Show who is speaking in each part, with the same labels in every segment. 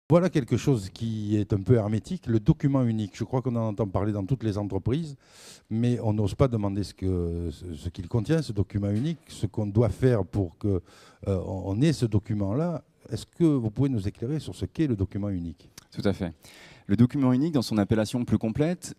Speaker 1: Voilà quelque chose qui est un peu hermétique, le document unique. Je crois qu'on en entend parler dans toutes les entreprises, mais on n'ose pas demander ce qu'il contient, ce document unique, ce qu'on doit faire pour qu'on on ait ce document-là. Est-ce que vous pouvez nous éclairer sur ce qu'est le document unique?
Speaker 2: Tout à fait. Le document unique, dans son appellation plus complète,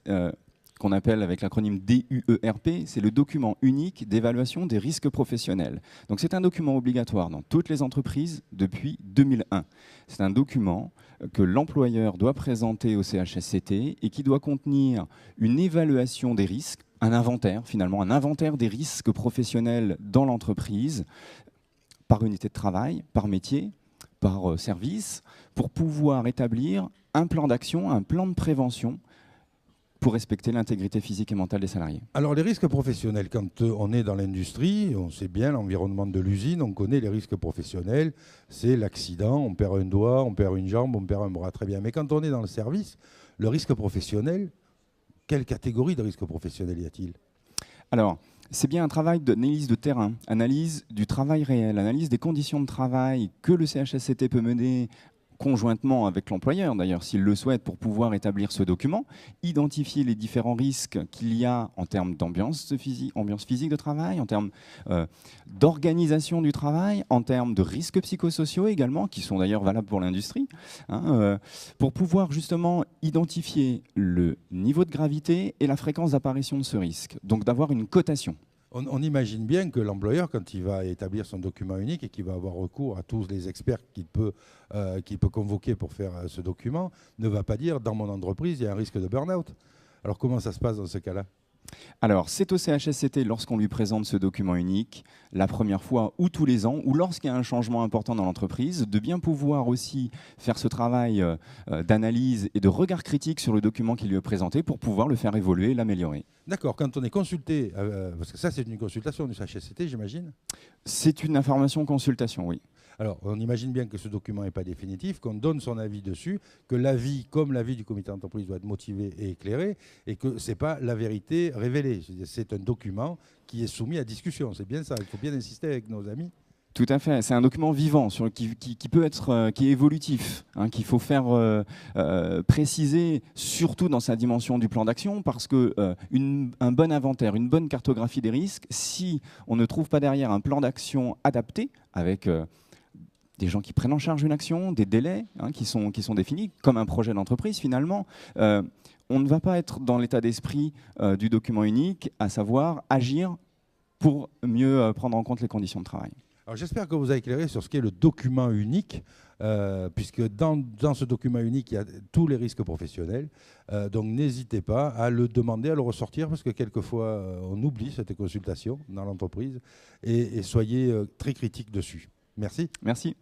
Speaker 2: qu'on appelle avec l'acronyme DUERP, c'est le document unique d'évaluation des risques professionnels. Donc c'est un document obligatoire dans toutes les entreprises depuis 2001. C'est un document que l'employeur doit présenter au CHSCT et qui doit contenir une évaluation des risques, un inventaire finalement, un inventaire des risques professionnels dans l'entreprise, par unité de travail, par métier, par service, pour pouvoir établir un plan d'action, un plan de prévention pour respecter l'intégrité physique et mentale des salariés.
Speaker 1: Alors les risques professionnels, quand on est dans l'industrie, on sait bien l'environnement de l'usine, on connaît les risques professionnels, c'est l'accident, on perd un doigt, on perd une jambe, on perd un bras, très bien. Mais quand on est dans le service, le risque professionnel, quelle catégorie de risque professionnel y a-t-il?
Speaker 2: Alors, c'est bien un travail d'analyse de terrain, analyse du travail réel, analyse des conditions de travail que le CHSCT peut mener conjointement avec l'employeur, d'ailleurs, s'il le souhaite, pour pouvoir établir ce document, identifier les différents risques qu'il y a en termes d'ambiance physique de travail, en termes d'organisation du travail, en termes de risques psychosociaux également, qui sont d'ailleurs valables pour l'industrie, hein, pour pouvoir justement identifier le niveau de gravité et la fréquence d'apparition de ce risque, donc d'avoir une cotation.
Speaker 1: On imagine bien que l'employeur, quand il va établir son document unique et qu'il va avoir recours à tous les experts qu'il peut convoquer pour faire ce document, ne va pas dire « dans mon entreprise, il y a un risque de burn-out ». Alors comment ça se passe dans ce cas-là?
Speaker 2: Alors, c'est au CHSCT, lorsqu'on lui présente ce document unique, la première fois ou tous les ans, ou lorsqu'il y a un changement important dans l'entreprise, de bien pouvoir aussi faire ce travail d'analyse et de regard critique sur le document qui lui est présenté pour pouvoir le faire évoluer et l'améliorer.
Speaker 1: D'accord, quand on est consulté, parce que ça c'est une consultation du CHSCT, j'imagine?
Speaker 2: C'est une information consultation, oui.
Speaker 1: Alors, on imagine bien que ce document n'est pas définitif, qu'on donne son avis dessus, que l'avis, comme l'avis du comité d'entreprise, doit être motivé et éclairé, et que ce n'est pas la vérité révélée. C'est un document qui est soumis à discussion. C'est bien ça, il faut bien insister avec nos amis.
Speaker 2: Tout à fait. C'est un document vivant qui peut être, qui est évolutif, hein, qu'il faut faire préciser, surtout dans sa dimension du plan d'action, parce que un bon inventaire, une bonne cartographie des risques, si on ne trouve pas derrière un plan d'action adapté avec des gens qui prennent en charge une action, des délais hein, qui sont définis, comme un projet d'entreprise finalement, on ne va pas être dans l'état d'esprit du document unique, à savoir agir pour mieux prendre en compte les conditions de travail.
Speaker 1: Alors j'espère que vous avez éclairé sur ce qu'est le document unique, puisque dans ce document unique, il y a tous les risques professionnels. Donc n'hésitez pas à le demander, à le ressortir, parce que quelquefois, on oublie cette consultation dans l'entreprise, et soyez très critique dessus. Merci.
Speaker 2: Merci.